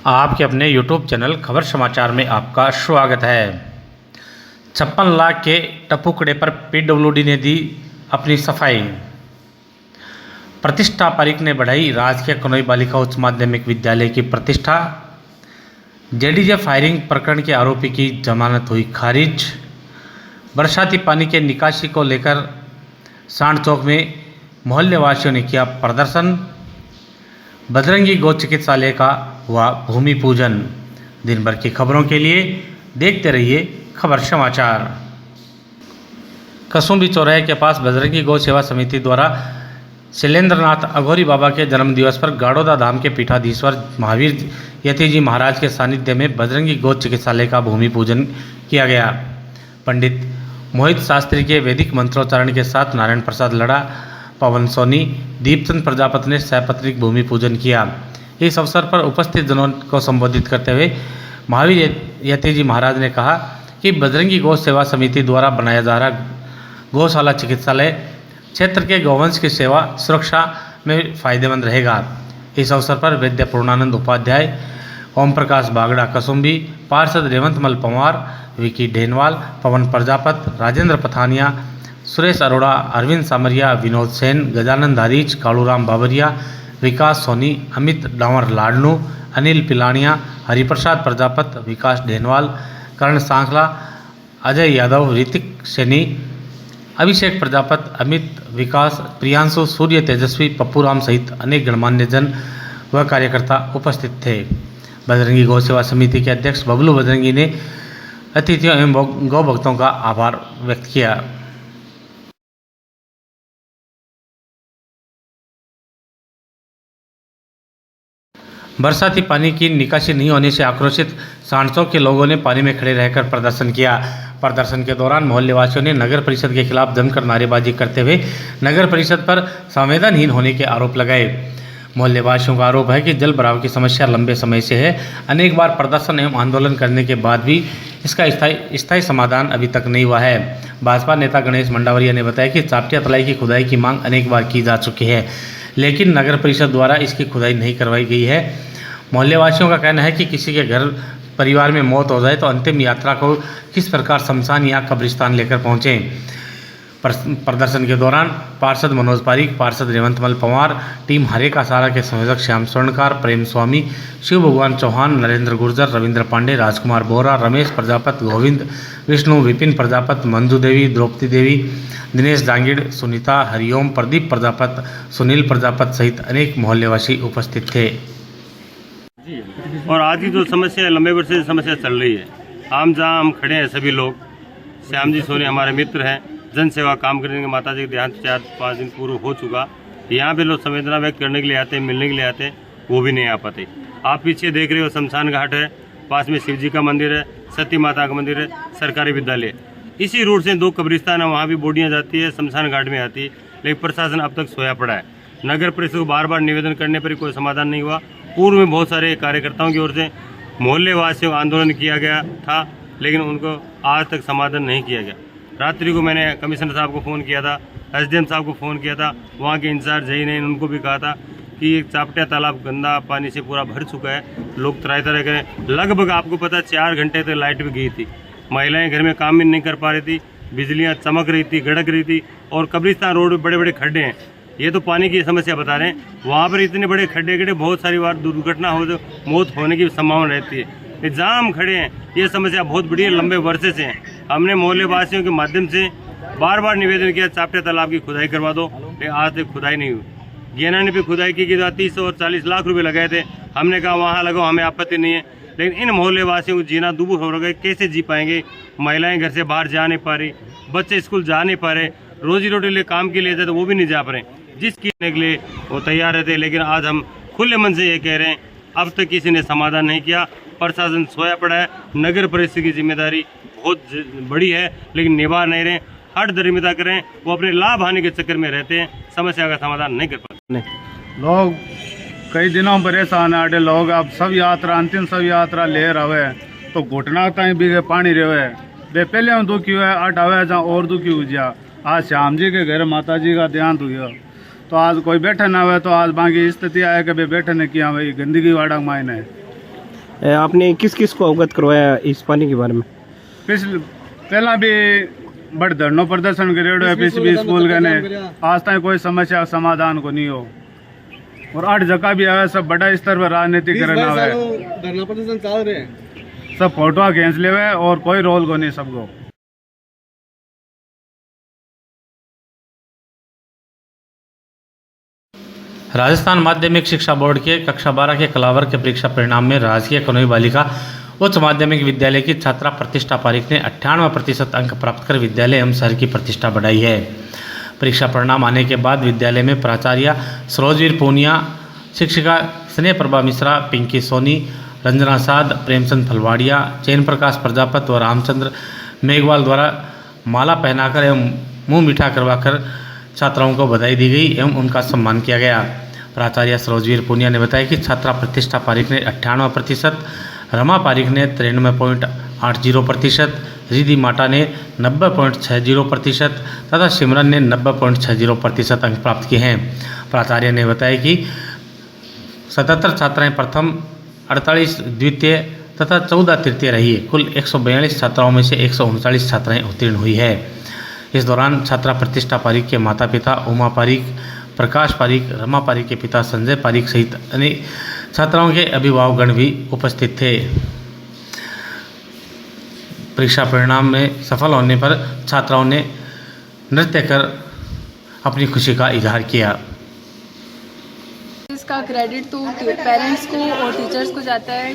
आपके अपने YouTube channel खबर समाचार में आपका स्वागत है। 56 लाख के टपुकड़े पर पीडब्ल्यूडी ने दी अपनी सफाई। प्रतिष्ठा पारीक ने बढ़ाई राजकीय कनोई बालिका उच्च माध्यमिक विद्यालय की प्रतिष्ठा। जेडीजे फायरिंग प्रकरण के आरोपी की जमानत हुई खारिज। बरसाती पानी के निकासी को लेकर सांड चौक में मोहल्ले वासियों ने किया प्रदर्शन। बजरंगी गौ चिकित्सालय का हुआ भूमि पूजन। दिन भर की खबरों के लिए देखते रहिए खबर समाचार। कसुम्भी चौराहे के पास बजरंगी गौ सेवा समिति द्वारा शैलेंद्रनाथ अघोरी बाबा के जन्मदिवस पर गाड़ोदा धाम के पीठाधीश्वर महावीर यतीजी महाराज के सानिध्य में बजरंगी गौ चिकित्सालय का भूमि पूजन किया गया। पंडित मोहित शास्त्री के वैदिक मंत्रोच्चारण के साथ नारायण प्रसाद लड़ा, पवन सोनी, दीपचंद प्रजापति ने सपत्नीक भूमि पूजन किया। इस अवसर पर उपस्थित जनों को संबोधित करते हुए महावीर यतीजी महाराज ने कहा कि बजरंगी गौ सेवा समिति द्वारा बनाया जा रहा गौशाला चिकित्सालय क्षेत्र के गौवंश की सेवा सुरक्षा में फायदेमंद रहेगा। इस अवसर पर वैद्य पूर्णानंद उपाध्याय, ओम प्रकाश बागड़ा कसुम्भी, पार्षद रेवंतमल पंवार, विकी ढेनवाल, पवन प्रजापत, राजेंद्र पथानिया, सुरेश अरोड़ा, अरविंद सामरिया, विनोद सेन, गजानंद धारीच, कालूराम बाबरिया, विकास सोनी, अमित डांवर लाडनू, अनिल पिलानिया, हरिप्रसाद प्रजापत, विकास ढेनवाल, करण सांखला, अजय यादव, ऋतिक सैनी, अभिषेक प्रजापत, अमित, विकास, प्रियांशु, सूर्य तेजस्वी, पप्पूराम सहित अनेक गणमान्य जन व कार्यकर्ता उपस्थित थे। बजरंगी गौ सेवा समिति के अध्यक्ष बबलू बजरंगी ने अतिथियों एवं गौ भक्तों का आभार व्यक्त किया। बरसाती पानी की निकासी नहीं होने से आक्रोशित सांडचौक के लोगों ने पानी में खड़े रहकर प्रदर्शन किया। प्रदर्शन के दौरान मोहल्ले वासियों ने नगर परिषद के खिलाफ जमकर नारेबाजी करते हुए नगर परिषद पर संवेदनहीन होने के आरोप लगाए। मोहल्ले वासियों का आरोप है कि जल भराव की समस्या लंबे समय से है। अनेक बार प्रदर्शन एवं आंदोलन करने के बाद भी इसका स्थायी समाधान अभी तक नहीं हुआ है। भाजपा नेता गणेश मंडावरिया ने बताया कि चापटिया तलाई की खुदाई की मांग अनेक बार की जा चुकी है, लेकिन नगर परिषद द्वारा इसकी खुदाई नहीं करवाई गई है। मोहल्ले वासियों का कहना है कि किसी के घर परिवार में मौत हो जाए तो अंतिम यात्रा को किस प्रकार शमशान या कब्रिस्तान लेकर पहुँचें। प्रदर्शन के दौरान पार्षद मनोज पारीक, पार्षद रेवंतमल पंवार, टीम हरे का सारा के संयोजक श्याम स्वर्णकार, प्रेम स्वामी, शिव भगवान चौहान, नरेंद्र गुर्जर, रविंद्र पांडे, राजकुमार बोरा, रमेश प्रजापत, गोविंद, विष्णु, विपिन प्रजापत, मंजू देवी, द्रौपदी देवी, दिनेश जांगीड़, सुनीता, हरिओम, प्रदीप प्रजापत, सुनील प्रजापत सहित अनेक मोहल्लेवासी उपस्थित थे। और आज की जो समस्या लंबे वर्ष से समस्या चल रही है, आम जहाँ हम खड़े हैं सभी लोग, श्याम जी सोनी हमारे मित्र हैं, जन सेवा काम करने के माता जी के देहांत 4-5 दिन पूर्व हो चुका। यहाँ पे लोग संवेदना व्यक्त करने के लिए आते हैं, मिलने के लिए आते हैं, वो भी नहीं आ पाते। आप पीछे देख रहे हो शमशान घाट है, पास में शिव जी का मंदिर है, सती माता का मंदिर है, सरकारी विद्यालय। इसी रूट से 2 कब्रिस्तान है, वहाँ भी बोडियाँ जाती है, शमशान घाट में आती है, लेकिन प्रशासन अब तक सोया पड़ा है। नगर परिषद को बार बार निवेदन करने पर कोई समाधान नहीं हुआ। पूर्व में बहुत सारे कार्यकर्ताओं की ओर से मोहल्ले वासियों का आंदोलन किया गया था, लेकिन उनको आज तक समाधान नहीं किया गया। रात्रि को मैंने कमिश्नर साहब को फ़ोन किया था, एसडीएम साहब को फ़ोन किया था, वहाँ के इंचार्ज है ही नहीं, उनको भी कहा था कि एक चापटिया तालाब गंदा पानी से पूरा भर चुका है, लोग तरह तरह करें। लगभग आपको पता 4 घंटे तक लाइट भी गई थी, महिलाएं घर में काम भी नहीं कर पा रही थी, बिजलियाँ चमक रही थी, गड़क रही थी, और कब्रिस्तान रोड में बड़े बड़े खड्डे हैं। ये तो पानी की समस्या बता रहे हैं, वहाँ पर इतने बड़े खड्डे गड्ढे, बहुत सारी बार दुर्घटना हो, मौत होने की संभावना रहती है। जहाँ हम खड़े हैं ये समस्या बहुत बड़ी है, लंबे वर्षे से है। हमने मोहल्ले वासियों के माध्यम से बार बार निवेदन किया चापटिया तालाब की खुदाई करवा दो, लेकिन आज तक खुदाई नहीं हुई। गेना ने भी खुदाई की 30 और 40 लाख रुपए लगाए थे। हमने कहा वहाँ लगाओ, हमें आपत्ति नहीं है, लेकिन इन मोहल्ले वासियों को जीना दूभर हो गए। कैसे जी पाएंगे? महिलाएं घर से बाहर जा नहीं पा रही, बच्चे स्कूल जा नहीं पा रहे, रोजी रोटी लिए काम के लिए जाते वो भी नहीं जा पा रहे। जिसकी के लिए वो तैयार रहते, लेकिन आज हम खुले मन से ये कह रहे हैं, अब तक किसी ने समाधान नहीं किया। प्रशासन सोया पड़ा है। नगर परिषद की जिम्मेदारी बहुत बड़ी है, लेकिन निभा नहीं रहे, हट दरिमिता करें, वो अपने लाभ हानि के चक्कर में रहते हैं, समस्या का समाधान नहीं कर पाते। लोग कई दिनों परेशान है, लोग अब सब यात्रा अंतिम सब यात्रा ले रहे तो घुटना तक भी पानी रहे वे पहले दुखी हुए, अट आवे जहाँ और दुखी हो जा। आज श्याम जी के घर माता जी का देहांत हुआ, तो आज कोई बैठे ना हुए, तो आज बाकी स्थिति आए कि बैठे ने किया भाई गंदगी वाड़ा मायने आपने किस किस को अवगत करवाया इस पानी के बारे में? पहला भी बड़ धरनो प्रदर्शन करेड़ो है पिछ भी स्कूल के ने आज तक कोई समस्या समाधान को नहीं हो और 8 जगह भी आवे सब बड़ा स्तर पर राजनीतिकरण आवे धरना प्रदर्शन चल रहे हैं, सब फोटो खींच लेवे और कोई रोल को नहीं सबको। राजस्थान माध्यमिक शिक्षा बोर्ड के कक्षा 12 के कला वर्ग के परीक्षा परिणाम में राजकीय कनोई बालिका उच्च माध्यमिक विद्यालय की छात्रा प्रतिष्ठा पारिक ने 98% अंक प्राप्त कर विद्यालय एवं शहर की प्रतिष्ठा बढ़ाई है। परीक्षा परिणाम आने के बाद विद्यालय में प्राचार्य सरोजवीर पूनिया, शिक्षिका स्नेह प्रभा मिश्रा, पिंकी सोनी, रंजना साध, प्रेमचंद फलवाड़िया, चैन प्रकाश प्रजापत व रामचंद्र मेघवाल द्वारा माला पहनाकर एवं मुँह मीठा करवाकर छात्राओं को बधाई दी गई एवं उनका सम्मान किया गया। प्राचार्य सरोजवीर पूनिया ने बताया कि छात्रा प्रतिष्ठा पारिक ने 98%, रमा पारिक ने 93.80%, रिधि माटा ने 90.60% तथा सिमरन ने 90.60% अंक प्राप्त किए हैं। प्राचार्य ने बताया कि 77 छात्राएं प्रथम, 48 द्वितीय तथा 14 तृतीय रही। कुल 142 छात्राओं में से 139 छात्राएं उत्तीर्ण हुई है। इस दौरान छात्रा प्रतिष्ठा पारिक के माता पिता उमा पारिक, प्रकाश पारिक, रमा पारिक के पिता संजय पारिक सहित अन्य छात्राओं के अभिभावकगण भी उपस्थित थे। परीक्षा परिणाम में सफल होने पर छात्राओं ने नृत्य कर अपनी खुशी का इजहार किया। इसका क्रेडिट तो पेरेंट्स को और टीचर्स को जाता है।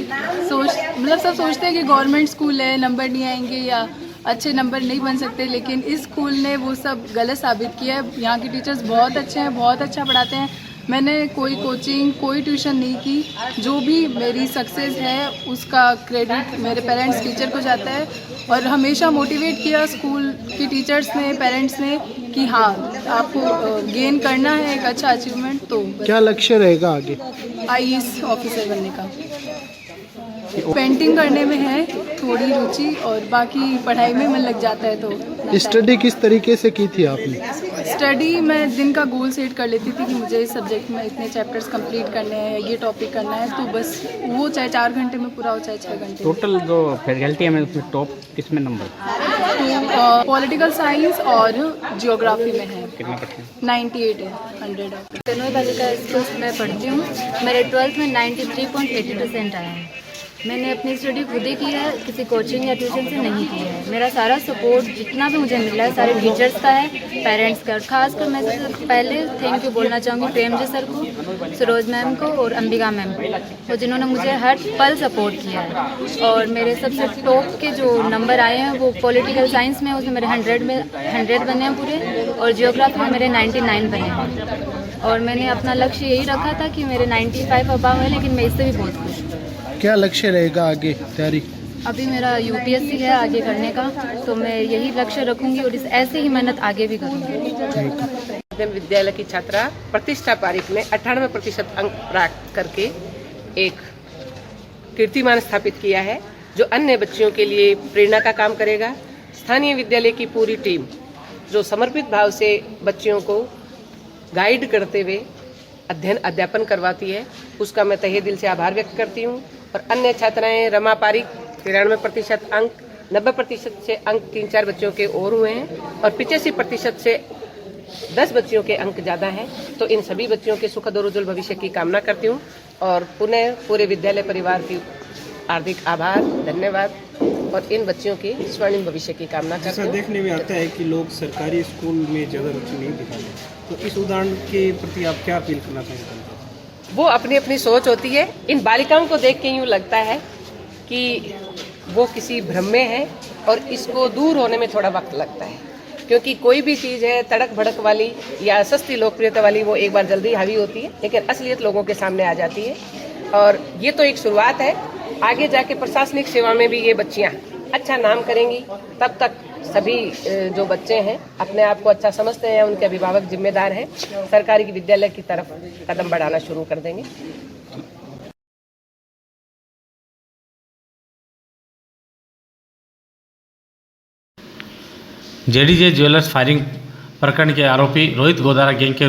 सब सोचते हैं कि गवर्नमेंट स्कूल है, नंबर नहीं आएंगे या अच्छे नंबर नहीं बन सकते, लेकिन इस स्कूल ने वो सब गलत साबित किया है। यहाँ के टीचर्स बहुत अच्छे हैं, बहुत अच्छा पढ़ाते हैं। मैंने कोई कोचिंग, कोई ट्यूशन नहीं की। जो भी मेरी सक्सेस है उसका क्रेडिट मेरे पेरेंट्स, टीचर को जाता है और हमेशा मोटिवेट किया स्कूल की टीचर्स ने, पेरेंट्स ने कि हाँ आपको गेन करना है एक अच्छा अचीवमेंट। तो क्या लक्ष्य रहेगा आगे? IAS ऑफिसर बनने का। पेंटिंग करने में है थोड़ी रुचि और बाकी पढ़ाई में मन लग जाता है। तो स्टडी किस तरीके से की थी आपने? स्टडी मैं दिन का गोल सेट कर लेती थी कि मुझे इस सब्जेक्ट में इतने चैप्टर्स कंप्लीट करने हैं, ये टॉपिक करना है, तो बस वो चाहे 4 घंटे में पूरा हो चाहे 6 घंटे। टोटल जो फैकल्टी है उसमें टॉप किसमें नंबर? तो पॉलिटिकल साइंस और जियोग्राफी में है। कितना परसेंट? 98 है 100 है। कनोई बालिका स्कूल में पढ़ती हूँ। मेरे 12th में 93.80% आया है। मैंने अपनी स्टडी खुद ही की है, किसी कोचिंग या ट्यूशन से नहीं की है। मेरा सारा सपोर्ट जितना भी मुझे मिला है सारे टीचर्स का है, पेरेंट्स का। खासकर मैं सबसे पहले थैंक यू बोलना चाहूँगी प्रेम जी सर को, सरोज मैम को और अंबिका मैम को, वो जिन्होंने मुझे हर पल सपोर्ट किया है। और मेरे सबसे टॉप के जो नंबर आए हैं वो पॉलिटिकल साइंस में, उसमें मेरे 100 में 100 बने हैं पूरे, और जियोग्राफी में मेरे 99 बने हैं। और मैंने अपना लक्ष्य यही रखा था कि मेरे 95 अबाव है, लेकिन मैं इससे भी बहुत खुश हूँ। क्या लक्ष्य रहेगा आगे तैयारी? अभी मेरा UPSC है आगे करने का, तो मैं यही लक्ष्य रखूंगी और ऐसे ही मेहनत आगे भी करूंगी। माध्यमिक विद्यालय की छात्रा प्रतिष्ठा पारिक ने 98% अंक प्राप्त करके एक कीर्तिमान स्थापित किया है, जो अन्य बच्चियों के लिए प्रेरणा का काम करेगा। स्थानीय विद्यालय की पूरी टीम जो समर्पित भाव से बच्चियों को गाइड करते हुए अध्ययन अध्यापन करवाती है, उसका मैं तहे दिल से आभार व्यक्त करती हूँ। और अन्य छात्राएं रमा पारिक 93% अंक, 90% से अंक 3-4 बच्चों के और हुए हैं और 85% से 10 बच्चियों के अंक ज़्यादा हैं। तो इन सभी बच्चियों के सुखद और उज्जवल भविष्य की कामना करती हूँ और पुनः पूरे विद्यालय परिवार की हार्दिक आभार, धन्यवाद और इन बच्चियों के स्वर्णिम भविष्य की कामना करती हूँ। देखने में आता है कि लोग सरकारी स्कूल में ज़्यादा रुचि नहीं दिखाते, तो इस उदाहरण के प्रति आप क्या अपील करना चाहते हैं? वो अपनी अपनी सोच होती है। इन बालिकाओं को देख के यूँ लगता है कि वो किसी भ्रम में है और इसको दूर होने में थोड़ा वक्त लगता है, क्योंकि कोई भी चीज़ है तड़क भड़क वाली या सस्ती लोकप्रियता वाली, वो एक बार जल्दी हावी होती है, लेकिन असलियत लोगों के सामने आ जाती है। और ये तो एक शुरुआत है, आगे जाके प्रशासनिक सेवा में भी ये बच्चियाँ अच्छा नाम करेंगी। तब तक सभी जो बच्चे हैं अपने आप को अच्छा समझते हैं, उनके अभिभावक जिम्मेदार हैं, सरकारी विद्यालय की तरफ कदम बढ़ाना शुरू कर देंगे। JDJ ज्वेलर्स फायरिंग प्रकरण के आरोपी रोहित गोदारा गैंग के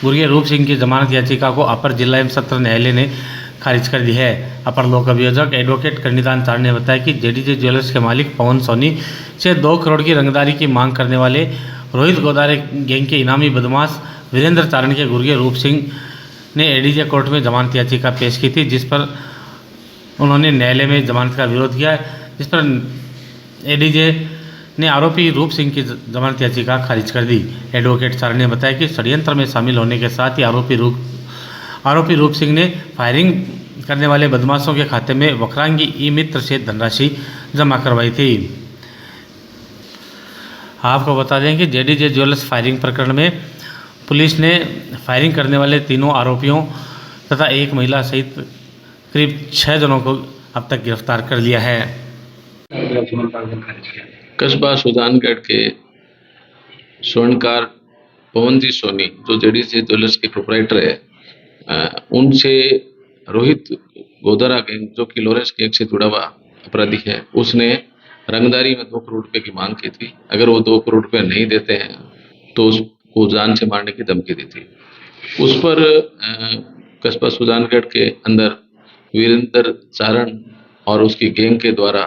गुर्गे रूप सिंह की जमानत याचिका को अपर जिला एवं सत्र न्यायालय ने खारिज कर दी है। अपर लोक अभियोजक एडवोकेट कन्नीदान चार ने बताया कि जेडीजे ज्वेलर्स के मालिक पवन सोनी से 2 करोड़ की रंगदारी की मांग करने वाले रोहित गोदारे गैंग के इनामी बदमाश वीरेंद्र चारण के गुर्गे रूप सिंह ने एडीजे कोर्ट में जमानत याचिका पेश की थी, जिस पर उन्होंने न्यायालय में जमानत का विरोध किया, जिस पर एडीजे ने आरोपी रूप सिंह की जमानत याचिका खारिज कर दी। एडवोकेट चारण ने बताया कि षड्यंत्र में शामिल होने के साथ ही आरोपी रूप सिंह ने फायरिंग करने वाले बदमाशों के खाते में वक्रांगी ई मित्र से धनराशि जमा करवाई थी। आपको बता दें कि जेडीजे ज्वेलर्स फायरिंग प्रकरण में पुलिस ने फायरिंग करने वाले तीनों आरोपियों तथा एक महिला सहित करीब 6 जनों को अब तक गिरफ्तार कर लिया है। कस्बा सुजानगढ़ के स्वर्णकार पवन जी सोनी जो जेडीजे ज्वेलर्स के प्रोपराइटर है, उनसे रोहित गोदारा गैंग जो कि लॉरेंस गैंग से जुड़ा हुआ अपराधी है, उसने रंगदारी में 2 करोड़ रुपए की मांग की थी। अगर वो 2 करोड़ रुपए नहीं देते हैं तो उसको जान से मारने की धमकी दी थी। उस पर कस्बा सुजानगढ़ के अंदर वीरेंद्र चारण और उसकी गैंग के द्वारा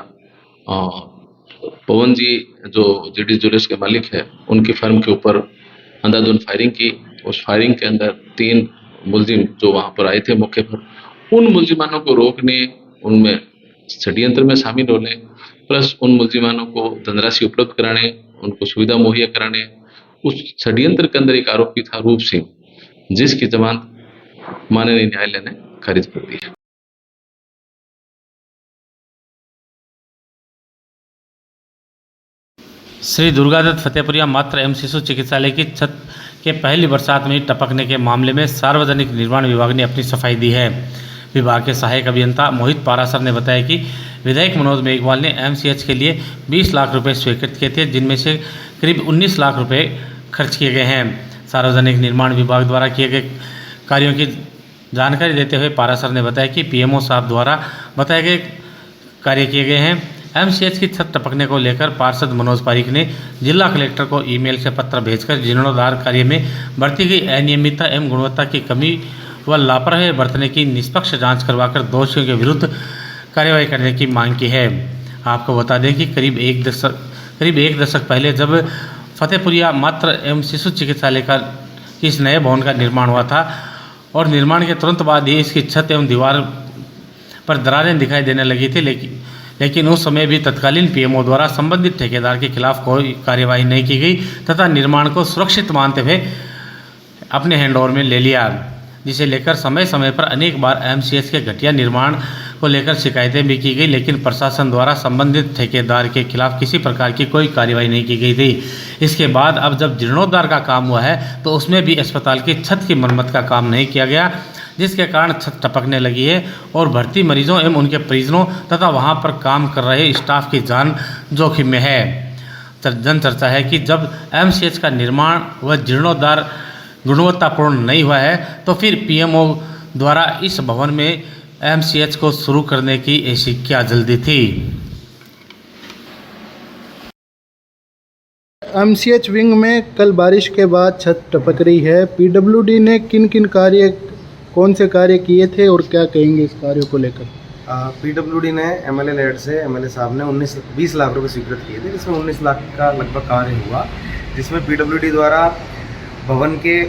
पवन जी जो जेडीजे ज्वेलर्स के मालिक है, उनकी फर्म के ऊपर अंधाधुंध फायरिंग की। उस फायरिंग के अंदर 3 मुलजिम जो वहां पर आए थे मौके पर, उन मुलजिमानों को रोकने, उनमें षड्यंत्र में शामिल होने, प्लस उन मुलजिमानों को धनराशि उपलब्ध कराने, उनको सुविधा मुहैया कराने, उस षड्यंत्र के अंदर एक आरोपी था रूप सिंह, जिसकी जमानत माननीय न्यायालय ने खारिज कर दी है। श्री दुर्गादत्त फतेहपुरिया मातृ एवं शिशु चिकित्सालय की छत के पहली बरसात में टपकने के मामले में सार्वजनिक निर्माण विभाग ने अपनी सफाई दी है। विभाग के सहायक अभियंता मोहित पारासर ने बताया कि विधायक मनोज मेघवाल ने एमसीएच के लिए 20 लाख रुपए स्वीकृत किए थे, जिनमें से करीब 19 लाख रुपए खर्च किए गए हैं। सार्वजनिक निर्माण विभाग द्वारा किए गए कार्यों की जानकारी देते हुए पारासर ने बताया कि पीएमओ साहब द्वारा बताए गए कार्य किए गए हैं। एमसीएच की छत टपकने को लेकर पार्षद मनोज पारिक ने जिला कलेक्टर को ईमेल से पत्र भेजकर जीर्णोद्धार कार्य में बरती गई अनियमितता एवं गुणवत्ता की कमी व लापरवाही बरतने की निष्पक्ष जांच करवाकर दोषियों के विरुद्ध कार्यवाही करने की मांग की है। आपको बता दें कि करीब एक दशक पहले जब फतेहपुरिया मातृ एवं शिशु चिकित्सालय का इस नए भवन का निर्माण हुआ था और निर्माण के तुरंत बाद ही इसकी छत एवं दीवार पर दरारें दिखाई देने लगी थी, लेकिन उस समय भी तत्कालीन पीएमओ द्वारा संबंधित ठेकेदार के खिलाफ कोई कार्यवाही नहीं की गई तथा निर्माण को सुरक्षित मानते हुए अपने हैंडओवर में ले लिया, जिसे लेकर समय समय पर अनेक बार एमसीएच के घटिया निर्माण को लेकर शिकायतें भी की गई, लेकिन प्रशासन द्वारा संबंधित ठेकेदार के खिलाफ किसी प्रकार की कोई कार्यवाही नहीं की गई थी। इसके बाद अब जब जीर्णोद्धार का काम हुआ है तो उसमें भी अस्पताल की छत की मरम्मत का काम नहीं किया गया, जिसके कारण छत टपकने लगी है और भर्ती मरीजों एवं उनके परिजनों तथा वहां पर काम कर रहे स्टाफ की जान जोखिम में है। जन चर्चा है कि जब एमसीएच का निर्माण व जीर्णोद्धार गुणवत्तापूर्ण नहीं हुआ है तो फिर पीएमओ द्वारा इस भवन में एमसीएच को शुरू करने की ऐसी क्या जल्दी थी। एमसीएच विंग में कल बारिश के बाद छत टपक रही है। पीडब्ल्यूडी ने कौन से कार्य किए थे और क्या कहेंगे इस कार्य को लेकर? पीडब्ल्यूडी ने एमएलए लेड से एमएलए साहब ने 20 लाख रुपए स्वीकृत किए थे, जिसमें 19 लाख का लगभग कार्य हुआ, जिसमें पीडब्ल्यूडी द्वारा भवन के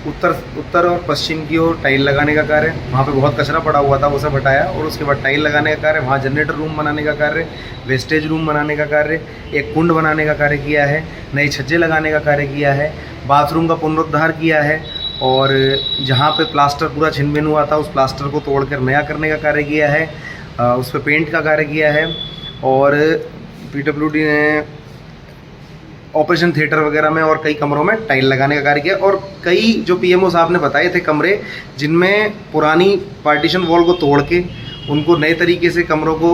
उत्तर और पश्चिम की ओर टाइल लगाने का कार्य, वहाँ पे बहुत कचरा पड़ा हुआ था वो सब हटाया, और उसके बाद टाइल लगाने का कार्य, वहाँ जनरेटर रूम बनाने का कार्य, वेस्टेज रूम बनाने का कार्य, एक कुंड बनाने का कार्य किया है, नए छज्जे लगाने का कार्य किया है, बाथरूम का पुनरुद्धार किया है, और जहाँ पे प्लास्टर पूरा छिन-भिन हुआ था उस प्लास्टर को तोड़कर नया करने का कार्य किया है, उस पर पेंट का कार्य किया है, और पीडब्ल्यूडी ने ऑपरेशन थिएटर वगैरह में और कई कमरों में टाइल लगाने का कार्य किया, और कई जो पीएमओ साहब ने बताए थे कमरे जिनमें पुरानी पार्टीशन वॉल को तोड़ के उनको नए तरीके से कमरों को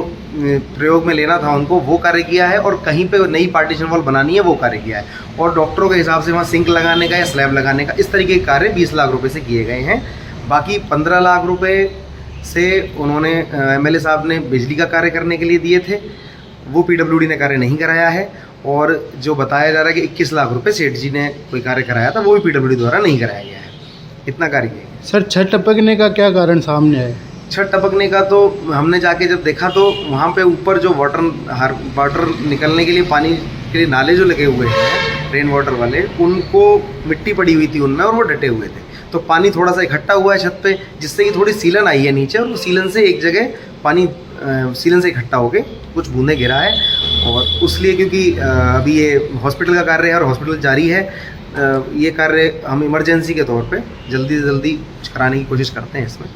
प्रयोग में लेना था, उनको वो कार्य किया है, और कहीं पे नई पार्टीशन वॉल बनानी है वो कार्य किया है, और डॉक्टरों के हिसाब से वहाँ सिंक लगाने का या स्लैब लगाने का, इस तरीके के कार्य 20 लाख रुपए से किए गए हैं। बाकी 15 लाख रुपए से उन्होंने एमएलए साहब ने बिजली का कार्य करने के लिए दिए थे, वो पीडब्ल्यूडी ने कार्य नहीं कराया है, और जो बताया जा रहा है कि 21 लाख रुपए सेठ जी ने कोई कार्य कराया था वो भी पीडब्ल्यूडी द्वारा नहीं कराया गया है। इतना कार्य किया। सर छत टपकने का क्या कारण सामने है? छत टपकने का तो हमने जाके जब देखा तो वहाँ पे ऊपर जो वाटर निकलने के लिए, पानी के लिए नाले जो लगे हुए हैं रेन वाटर वाले, उनको मिट्टी पड़ी हुई थी उनमें और वो डटे हुए थे। तो पानी थोड़ा सा इकट्ठा हुआ है छत पे, जिससे कि थोड़ी सीलन आई है नीचे, और वो सीलन से एक जगह पानी सीलन से इकट्ठा होके कुछ बूंदे गिरा है। और उसलिए क्योंकि अभी ये हॉस्पिटल का कार्य है और हॉस्पिटल जारी है, ये कार्य हम इमरजेंसी के तौर पे जल्दी से जल्दी कराने की कोशिश करते हैं इसमें।